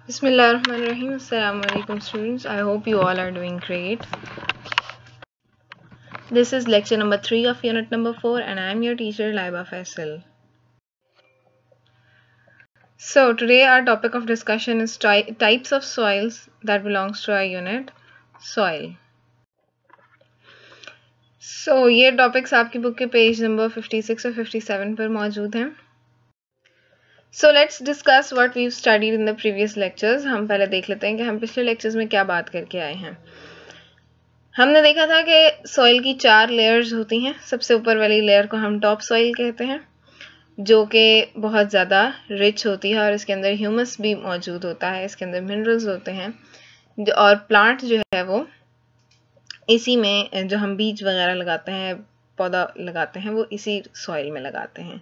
Bismillahirrahmanirrahim. Assalamu alaikum students. I hope you all are doing great. This is lecture number 3 of unit number 4 and I am your teacher Laiba Faisal. So today our topic of discussion is types of soils that belongs to our unit soil. So ये topics आपकी book के page number 56 और 57 पर मौजूद हैं. So let's discuss what we've studied in the previous lectures. हम पहले देख लेते हैं कि हम पिछले lectures में क्या बात करके आए हैं. हमने देखा था कि सॉइल की 4 लेयर्स होती हैं. सबसे ऊपर वाली लेयर को हम टॉप सॉइल कहते हैं, जो कि बहुत ज़्यादा रिच होती है और इसके अंदर ह्यूमस भी मौजूद होता है, इसके अंदर मिनरल्स होते हैं और प्लांट जो है वो इसी में, जो हम बीज वगैरह लगाते हैं, पौधा लगाते हैं, वो इसी सॉइल में लगाते हैं.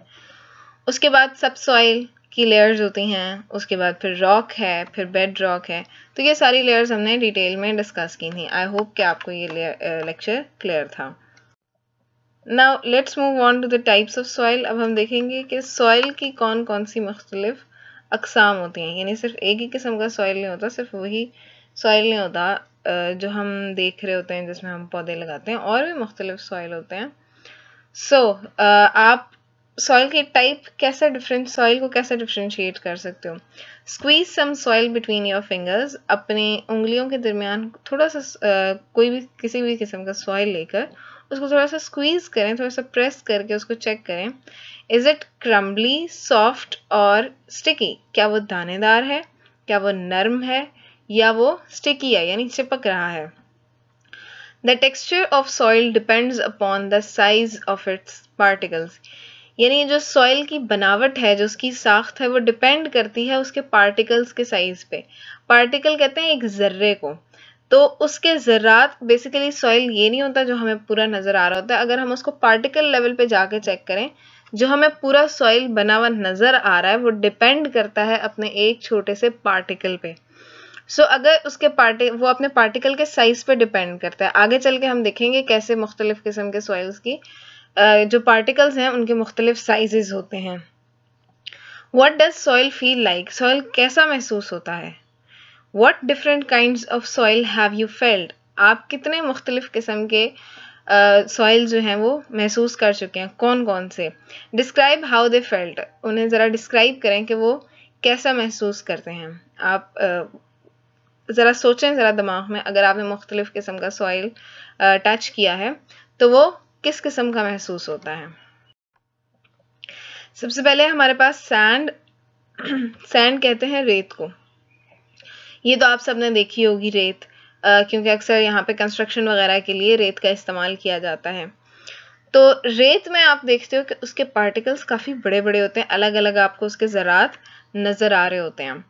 उसके बाद सब सॉइल की लेयर्स होती हैं, उसके बाद फिर रॉक है, फिर बेड रॉक है. तो ये सारी लेयर्स हमने डिटेल में डिस्कस की थी. आई होप कि आपको ये लेक्चर क्लियर था. Now let's move on to the types of soil. अब हम देखेंगे कि सॉइल की कौन कौन सी मुख्तलिफ अक़साम होती हैं. यानी सिर्फ एक ही किस्म का सॉइल नहीं होता, सिर्फ वही सॉइल नहीं होता जो हम देख रहे होते हैं जिसमें हम पौधे लगाते हैं, और भी मुख्तलिफ सॉइल होते हैं. आप सॉइल के टाइप सॉइल को कैसे डिफरेंशिएट कर सकते हो. Squeeze some soil between your fingers. अपनी उंगलियों के दरमियान थोड़ा सा कोई भी किसी भी किस्म का सॉइल लेकर उसको थोड़ा सा स्क्वीज करें, थोड़ा सा प्रेस करके उसको चेक करें. इज इट क्रम्बली, सॉफ्ट और स्टिकी. क्या वो दानेदार है, क्या वो नरम है, या वो स्टिकी है यानी चिपक रहा है. The texture of soil depends upon the size of its particles. यानी जो सॉइल की बनावट है, जो उसकी साख्त है, वो डिपेंड करती है उसके पार्टिकल्स के साइज पे. पार्टिकल कहते हैं एक जर्रे को. तो उसके ज़र्रात, बेसिकली सॉइल ये नहीं होता जो हमें पूरा नज़र आ रहा होता है. अगर हम उसको पार्टिकल लेवल पे जाके चेक करें, जो हमें पूरा सॉइल बना हुआ नज़र आ रहा है वो डिपेंड करता है अपने एक छोटे से पार्टिकल पे. अगर उसके वो अपने पार्टिकल के साइज पे डिपेंड करता है. आगे चल के हम देखेंगे कैसे मुख्तलिफ किस्म के सॉइल्स की जो पार्टिकल्स हैं उनके मुख्तलिफ साइजेस होते हैं. What does soil feel like? Soil कैसा महसूस होता है. What different kinds of soil have you felt? आप कितने मुख्तलिफ किस्म के सॉइल जो हैं वो महसूस कर चुके हैं, कौन कौन से. Describe how they felt. उन्हें ज़रा डिस्क्राइब करें कि वो कैसा महसूस करते हैं. आप ज़रा सोचें ज़रा दिमाग में, अगर आपने मुख्तलिफ किस्म का सॉइल टच किया है तो वो किस किस्म का महसूस होता है. सबसे पहले हमारे पास सैंड. सैंड कहते हैं रेत को. ये तो आप सबने देखी होगी रेत, क्योंकि अक्सर यहाँ पे कंस्ट्रक्शन वगैरह के लिए रेत का इस्तेमाल किया जाता है. तो रेत में आप देखते हो कि उसके पार्टिकल्स काफ़ी बड़े बड़े होते हैं, अलग अलग आपको उसके ज़रात नज़र आ रहे होते हैं.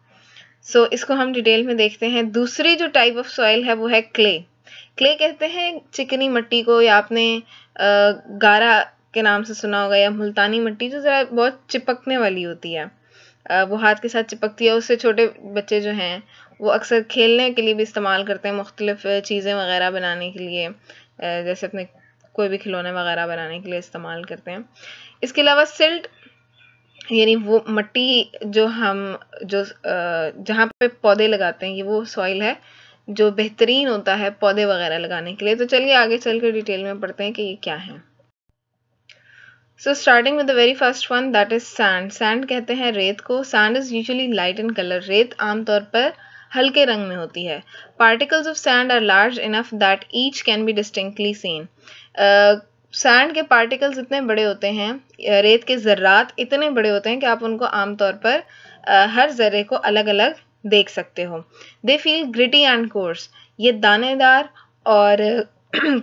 इसको हम डिटेल में देखते हैं. दूसरी जो टाइप ऑफ सॉइल है वो है क्ले. क्ले कहते हैं चिकनी मिट्टी को, या आपने गारा के नाम से सुना होगा, या मुल्तानी मिट्टी, जो ज़रा बहुत चिपकने वाली होती है, वो हाथ के साथ चिपकती है. उससे छोटे बच्चे जो हैं वो अक्सर खेलने के लिए भी इस्तेमाल करते हैं, मुख्तलिफ चीज़ें वगैरह बनाने के लिए, जैसे अपने कोई भी खिलौने वगैरह बनाने के लिए इस्तेमाल करते हैं. इसके अलावा सिल्ट यानी वो मिट्टी जो जहाँ पे पौधे लगाते हैं, ये वो सॉइल है जो बेहतरीन होता है पौधे वगैरह लगाने के लिए. तो चलिए आगे चल कर डिटेल में पढ़ते हैं कि ये क्या है. Starting with the very first one, that is sand. Sand कहते हैं रेत को. Sand is usually light in colour. रेत आमतौर पर हल्के रंग में होती है. Particles of sand are large enough that each can be distinctly seen. Sand के पार्टिकल्स इतने बड़े होते हैं, रेत के ज़र्रात इतने बड़े होते हैं कि आप उनको आमतौर पर हर ज़र्रे को अलग अलग देख सकते हो. They feel gritty and course. ये दानेदार और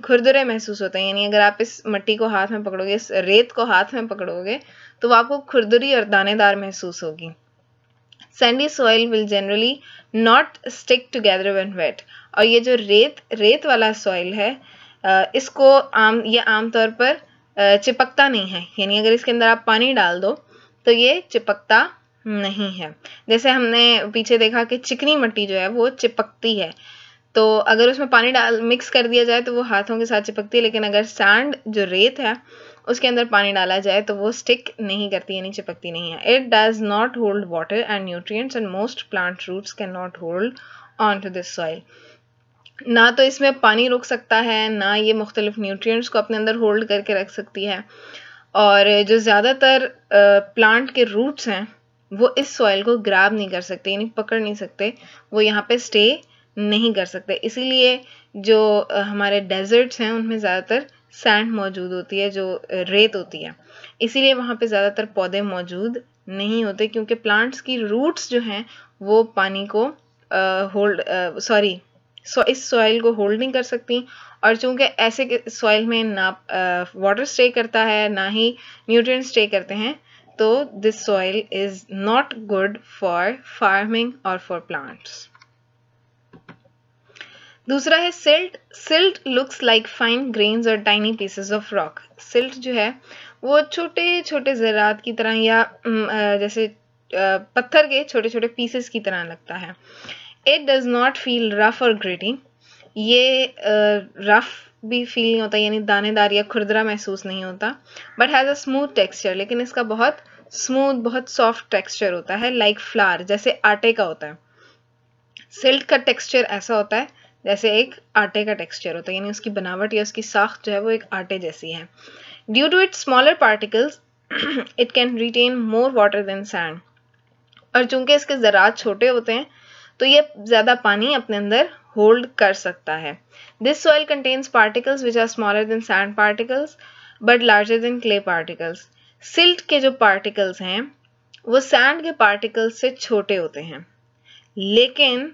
खुरदुरे महसूस होते हैं. यानी अगर आप इस मिट्टी को हाथ में पकड़ोगे, इस रेत को हाथ में पकड़ोगे, तो वो आपको खुरदुरी और दानेदार महसूस होगी. Sandy soil will generally not stick together when wet. और ये जो रेत वाला सॉइल है, इसको आमतौर पर चिपकता नहीं है. यानी अगर इसके अंदर आप पानी डाल दो तो ये चिपकता नहीं है. जैसे हमने पीछे देखा कि चिकनी मिट्टी जो है वो चिपकती है, तो अगर उसमें पानी मिक्स कर दिया जाए तो वो हाथों के साथ चिपकती है. लेकिन अगर सैंड जो रेत है उसके अंदर पानी डाला जाए तो वो स्टिक नहीं करती, यानी चिपकती नहीं है। It does not hold water and nutrients and most plant roots can not hold on to this soil. ना तो इसमें पानी रुक सकता है, ना ये मुख्तलिफ न्यूट्रिएंट्स को अपने अंदर होल्ड करके रख सकती है। और जो ज़्यादातर प्लांट के रूट्स हैं वो इस सॉइल को ग्रैब नहीं कर सकते, यानी पकड़ नहीं सकते, वो यहाँ पे स्टे नहीं कर सकते। इसीलिए जो हमारे डेजर्ट्स हैं उनमें ज़्यादातर सैंड मौजूद होती है, जो रेत होती है, इसीलिए वहाँ पे ज़्यादातर पौधे मौजूद नहीं होते, क्योंकि प्लांट्स की रूट्स जो हैं वो पानी को इस सॉइल को होल्ड नहीं कर सकती। और चूंकि ऐसे सॉइल में ना वाटर स्टे करता है ना ही न्यूट्रिएंट्स स्टे करते हैं, तो this soil is not good for farming और फॉर प्लांट्स। दूसरा है silt. Silt looks like fine grains और tiny pieces of rock. Silt जो है वो छोटे छोटे ज़रात की तरह या जैसे पत्थर के छोटे छोटे पीसेस की तरह लगता है। It does not feel rough और ग्रिटी। ये रफ भी फील नहीं होता, यानी दानेदार या खुरदरा महसूस नहीं होता। But has a smooth texture, लेकिन इसका बहुत स्मूथ बहुत सॉफ्ट टेक्सचर होता है, लाइक फ्लावर, जैसे आटे का होता है। सिल्ट का टेक्सचर ऐसा होता है जैसे एक आटे का टेक्सचर होता है, यानी उसकी बनावट या उसकी साख्त जो है वो एक आटे जैसी है। Due to its smaller particles it can retain more water than sand. और चूंकि इसके ज़रात छोटे होते हैं तो ये ज़्यादा पानी अपने अंदर होल्ड कर सकता है। This soil contains particles which are smaller than sand particles but larger than clay particles. Silt के जो पार्टिकल्स हैं वो सैंड के पार्टिकल्स से छोटे होते हैं, लेकिन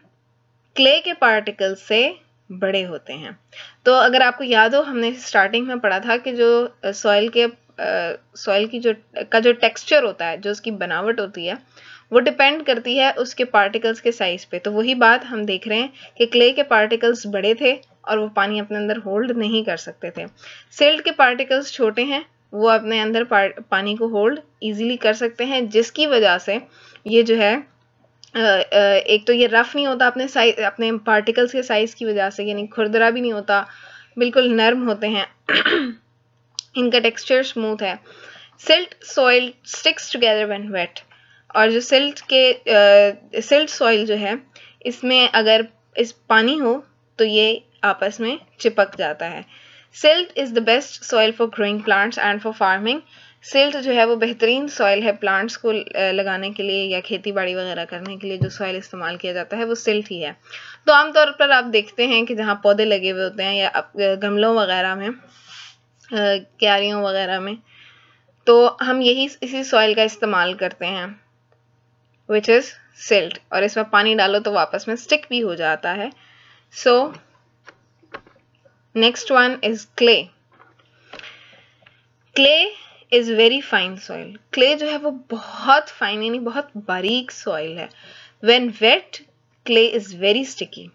क्ले के पार्टिकल्स से बड़े होते हैं। तो अगर आपको याद हो, हमने स्टार्टिंग में पढ़ा था कि जो सॉइल की जो टेक्सचर होता है, जो उसकी बनावट होती है, वो डिपेंड करती है उसके पार्टिकल्स के साइज पे। तो वही बात हम देख रहे हैं कि क्ले के पार्टिकल्स बड़े थे और वो पानी अपने अंदर होल्ड नहीं कर सकते थे। सिल्ट के पार्टिकल्स छोटे हैं, वो अपने अंदर पानी को होल्ड इजीली कर सकते हैं, जिसकी वजह से ये जो है एक तो ये रफ नहीं होता अपने पार्टिकल्स के साइज की वजह से, यानी खुरदरा भी नहीं होता, बिल्कुल नर्म होते हैं। इनका टेक्सचर स्मूथ है। Silt soil sticks together when wet. और जो सिल्ट सॉइल जो है, इसमें अगर इस पानी हो तो ये आपस में चिपक जाता है। Silt is the best soil for growing plants and for farming. Silt जो है वो बेहतरीन सॉइल है प्लांट्स को लगाने के लिए या खेती बाड़ी वगैरह करने के लिए। जो सॉइल इस्तेमाल किया जाता है वो सिल्ट ही है। तो आमतौर पर आप देखते हैं कि जहाँ पौधे लगे हुए होते हैं या गमलों वगैरह में, क्यारियों वगैरह में, तो हम इसी सॉइल का इस्तेमाल करते हैं, विच इज सिल्ट। और इसमें पानी डालो तो वापस में स्टिक भी हो जाता है। So next one is clay. Clay is very fine soil. Clay जो है वो बहुत फाइन, यानी बहुत बारीक सॉइल है। When wait clay is very sticky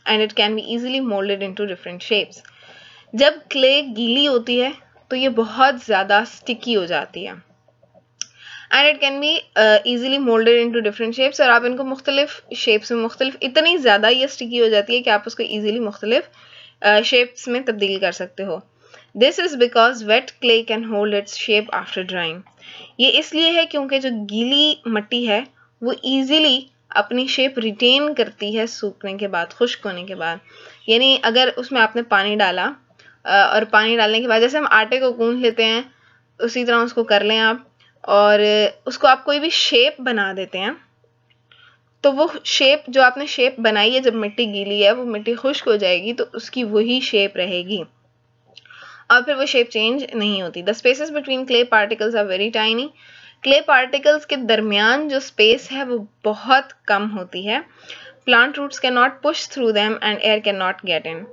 and it can be easily moulded into different shapes. जब क्ले गीली होती है तो ये बहुत ज्यादा स्टिकी हो जाती है and it can be easily moulded into different shapes. और आप इनको मुख्तलिफ शेप्स में इतनी ज़्यादा ये स्टिकी हो जाती है कि आप उसको इजीली मुख्तलिफ शेप्स में तब्दील कर सकते हो। This is because wait clay can hold its shape after drawing. ये इसलिए है क्योंकि जो गीली मिट्टी है वो ईजीली अपनी शेप रिटेन करती है सूखने के बाद, खुश्क होने के बाद। यानी अगर उसमें आपने पानी डाला और पानी डालने के बाद जैसे हम आटे को गूंथ लेते हैं उसी तरह उसको कर लें आप, और उसको आप कोई भी शेप बना देते हैं, तो वो शेप जो आपने शेप बनाई है जब मिट्टी गीली है, वो मिट्टी खुश्क हो जाएगी तो उसकी वही शेप रहेगी और फिर वो शेप चेंज नहीं होती। The spaces between clay particles are very tiny. Clay particles के दरमियान जो स्पेस है वो बहुत कम होती है। Plant roots can not push through them and air can not get in.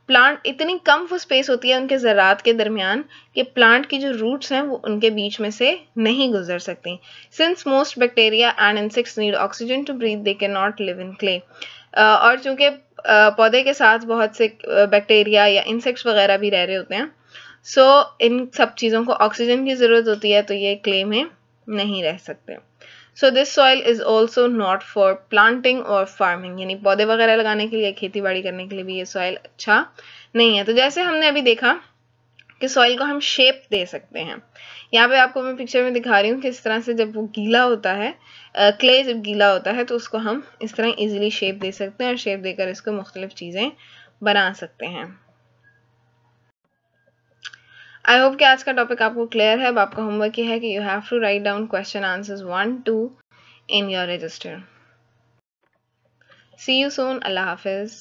Plant इतनी कम वो स्पेस होती है उनके ज़रात के दरमियान कि प्लांट की जो रूट्स हैं वो उनके बीच में से नहीं गुजर सकती। Since most bacteria and insects need oxygen to breathe they can not live in clay. और चूंकि पौधे के साथ बहुत से बैक्टीरिया या इंसेक्ट्स वगैरह भी रह रहे होते हैं, सो इन सब चीज़ों को ऑक्सीजन की ज़रूरत होती है, तो ये क्ले में नहीं रह सकते। So this soil is also not for planting और फार्मिंग, यानी पौधे वगैरह लगाने के लिए, खेती बाड़ी करने के लिए भी ये सॉइल अच्छा नहीं है। तो जैसे हमने अभी देखा कि सॉइल को हम शेप दे सकते हैं। यहाँ पे आपको मैं पिक्चर में दिखा रही हूँ कि इस तरह से जब वो गीला होता है, क्ले जब गीला होता है तो उसको हम इस तरह इजीली शेप दे सकते हैं और शेप देकर इसको मुख्तलिफ चीज़ें बना सकते हैं। आई होप कि आज का टॉपिक आपको क्लियर है। अब आपका होमवर्क ये है कि you have to write down question answers 1, 2 in your register. See you soon. Allah Hafiz.